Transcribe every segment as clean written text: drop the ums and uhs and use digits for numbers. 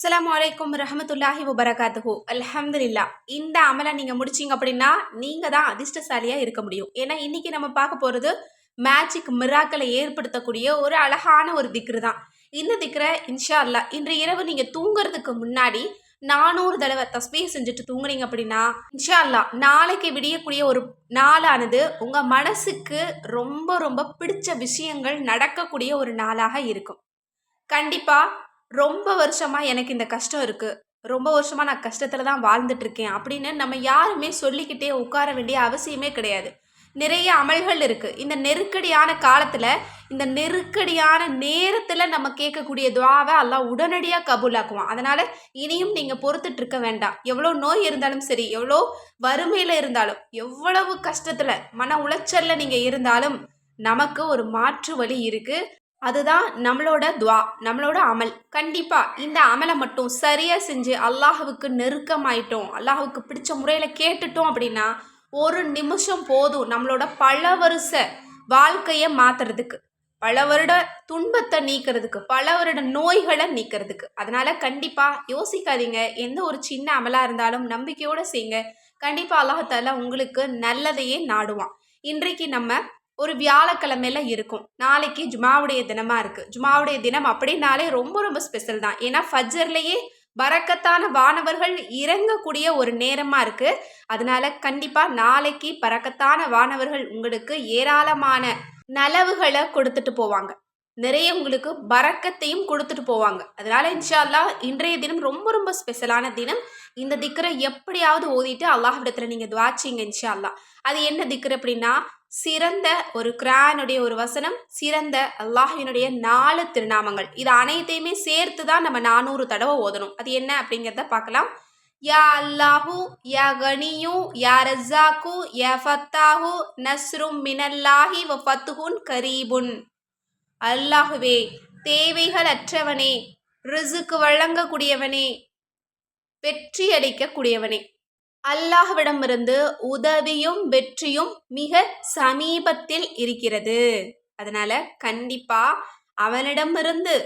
அஸ்ஸலாமு அலைக்கும் ரஹமத்துல்லாஹி வபரகாத்துஹு. அல்ஹம்துலில்லா. இந்த அமலை நீங்க முடிச்சீங்க அப்படின்னா நீங்க தான் அதிர்ஷ்டசாலியா இருக்க முடியும். ஏன்னா இன்னைக்கு நம்ம பார்க்க போறது மேஜிக் மிராக்களை ஏற்படுத்தக்கூடிய ஒரு அழகான ஒரு திக்ரு தான். இந்த திக்ரை இன்ஷா அல்லாஹ் இன்று இரவு நீங்க தூங்குறதுக்கு முன்னாடி 400 தடவை தஸ்பீஹ் செஞ்சுட்டு தூங்குனீங்க அப்படின்னா இன்ஷா அல்லாஹ் நாளைக்கு விடியக்கூடிய ஒரு நாளானது உங்க மனசுக்கு ரொம்ப ரொம்ப பிடிச்ச விஷயங்கள் நடக்கக்கூடிய ஒரு நாளாக இருக்கும். கண்டிப்பா. ரொம்ப வருஷமா எனக்கு இந்த கஷ்டம் இருக்கு. ரொம்ப வருஷமா நான் கஷ்டத்துல தான் வாழ்ந்துட்டு இருக்கேன் அப்படின்னு நம்ம யாருமே சொல்லிக்கிட்டே உட்கார வேண்டிய அவசியமே கிடையாது. நிறைய அமல்கள் இருக்கு. இந்த நெருக்கடியான காலத்துல, இந்த நெருக்கடியான நேரத்துல நம்ம கேட்கக்கூடிய துஆவ அல்லாஹ் உடனடியா கபூலாக்குவான். அதனால இனியும் நீங்க பொறுத்துட்டு இருக்க வேண்டாம். எவ்வளோ நோய் இருந்தாலும் சரி, எவ்வளோ வறுமையில இருந்தாலும், எவ்வளவு கஷ்டத்துல, மன உளைச்சல்ல நீங்க இருந்தாலும், நமக்கு ஒரு மாற்று வழி இருக்கு. அதுதான் நம்மளோட துவா, நம்மளோட அமல். கண்டிப்பா இந்த அமலை மட்டும் சரியா செஞ்சு அல்லாஹ்வுக்கு நெருக்கமாயிட்டோம், அல்லாஹ்வுக்கு பிடிச்ச முறையில கேட்டுட்டோம் அப்படின்னா, ஒரு நிமிஷம் போதும் நம்மளோட பல வருஷ வாழ்க்கைய மாத்துறதுக்கு, பல வருட துன்பத்தை நீக்கிறதுக்கு, பல வருட நோய்களை நீக்கிறதுக்கு. அதனால கண்டிப்பா யோசிக்காதீங்க. எந்த ஒரு சின்ன அமலா இருந்தாலும் நம்பிக்கையோட செய்யுங்க. கண்டிப்பா அல்லாஹ் தஆலா உங்களுக்கு நல்லதையே நாடுவான். இன்றைக்கு நம்ம ஒரு வியாழக்கிழமையில இருக்கும். நாளைக்கு ஜுமாவுடைய தினமா இருக்கு. ஜுமாவுடைய தினம் அப்படின்னாலே ரொம்ப ரொம்ப ஸ்பெஷல் தான். ஏன்னா ஃபஜ்ர்லயே பரக்கத்தான வானவர்கள் இறங்கக்கூடிய ஒரு நேரமா இருக்கு. அதனால கண்டிப்பா நாளைக்கு பரக்கத்தான வானவர்கள் உங்களுக்கு ஏராளமான நலவுகளை கொடுத்துட்டு போவாங்க. நிறைய உங்களுக்கு பரக்கத்தையும் கொடுத்துட்டு போவாங்க. அதனால இன்ஷா அல்லாஹ் இன்றைய தினம் ரொம்ப ரொம்ப ஸ்பெஷலான தினம். இந்த திக்ரை எப்படியாவது ஓதிட்டு அல்லாஹ்விடத்துல நீங்க துஆச்சீங்க இன்ஷா அல்லாஹ். அது என்ன திக்ர் அப்படின்னா, சிறந்த ஒரு குர்ஆனுடைய ஒரு வசனம், சிறந்த அல்லாஹ்வினுடைய 4 திருநாமங்கள். இது அனைத்தையுமே சேர்த்து தான் நம்ம 400 தடவை ஓதணும். அது என்ன அப்படிங்கிறத பார்க்கலாம். யா அல்லாஹு யா கனியு யா ரஸாக்கு யா ஃபத்தாஹு நஸ்ரும் மினல்லாஹி வ ஃபத்ஹுன் கரீபுன். அல்லாஹுவே, தேவைகள் அற்றவனே, ரிசுக்கு வழங்கக்கூடியவனே, வெற்றி அளிக்கக்கூடியவனே. அல்லாஹ்விடமிருந்து உதவியும் வெற்றியும் மிக சமீபத்தில் இருக்கிறது. அதனால கண்டிப்பா அவனிடமிருந்து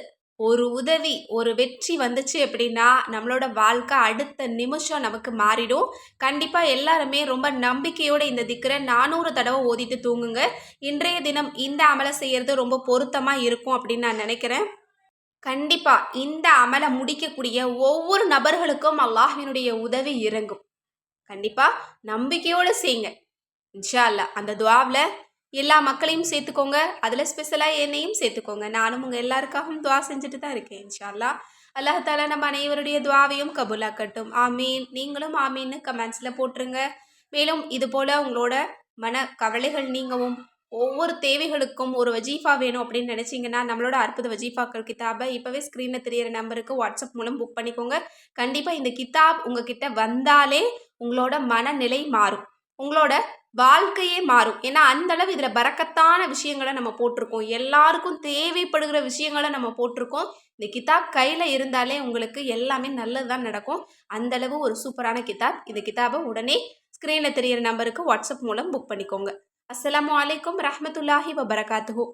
ஒரு உதவி, ஒரு வெற்றி வந்துச்சு அப்படின்னா நம்மளோட வாழ்க்கை அடுத்த நிமிஷம் நமக்கு மாறிடும். கண்டிப்பா எல்லாருமே ரொம்ப நம்பிக்கையோட இந்த திக்ரை 400 தடவை ஓதிட்டு தூங்குங்க. இன்றைய தினம் இந்த அமலை செய்யறது ரொம்ப பொருத்தமா இருக்கும் அப்படின்னு நான் நினைக்கிறேன். கண்டிப்பா இந்த அமலை முடிக்கக்கூடிய ஒவ்வொரு நபர்களுக்கும் அல்லாஹ்வினுடைய உதவி இறங்கும். கண்டிப்பா நம்பிக்கையோட செய்யுங்க. இன்ஷா அல்லாஹ் அந்த துஆவுல எல்லா மக்களையும் சேர்த்துக்கோங்க. அதில் ஸ்பெஷலாக என்னையும் சேர்த்துக்கோங்க. நானும் உங்கள் எல்லாருக்காகவும் துஆ செஞ்சுட்டு தான் இருக்கேன். இன்ஷா அல்லாஹ். அல்லாஹ் தஆலா நம்ம அனைவருடைய துஆவையும் கபூலாக்கட்டும். ஆமீன். நீங்களும் ஆமீன்னு கமெண்ட்ஸில் போட்டுருங்க. மேலும் இது போல் உங்களோட மன கவலைகள் நீங்கவும், ஒவ்வொரு தேவைகளுக்கும் ஒரு வஜீஃபா வேணும் அப்படின்னு நினச்சிங்கன்னா நம்மளோட அற்புத வஜீஃபாக்கள் கித்தாபை இப்போவே ஸ்க்ரீனில் தெரியிற நம்பருக்கு வாட்ஸ்அப் மூலம் புக் பண்ணிக்கோங்க. கண்டிப்பாக இந்த கித்தாப் உங்ககிட்ட வந்தாலே உங்களோட மனநிலை மாறும், உங்களோட வாழ்க்கையே மாறும். ஏன்னா அந்த அளவு இதில் பரக்கத்தான விஷயங்களை நம்ம போட்டிருக்கோம், எல்லாருக்கும் தேவைப்படுகிற விஷயங்களை நம்ம போட்டிருக்கோம். இந்த கிதாப் கையில் இருந்தாலே உங்களுக்கு எல்லாமே நல்லது தான் நடக்கும். அந்தளவு ஒரு சூப்பரான கிதாப். இந்த கிதாபை உடனே ஸ்க்ரீனில் தெரியிற நம்பருக்கு வாட்ஸ்அப் மூலம் புக் பண்ணிக்கோங்க. அஸ்ஸலாமு அலைக்கும் ரஹ்மத்துல்லாஹி வபரகாத்துஹு.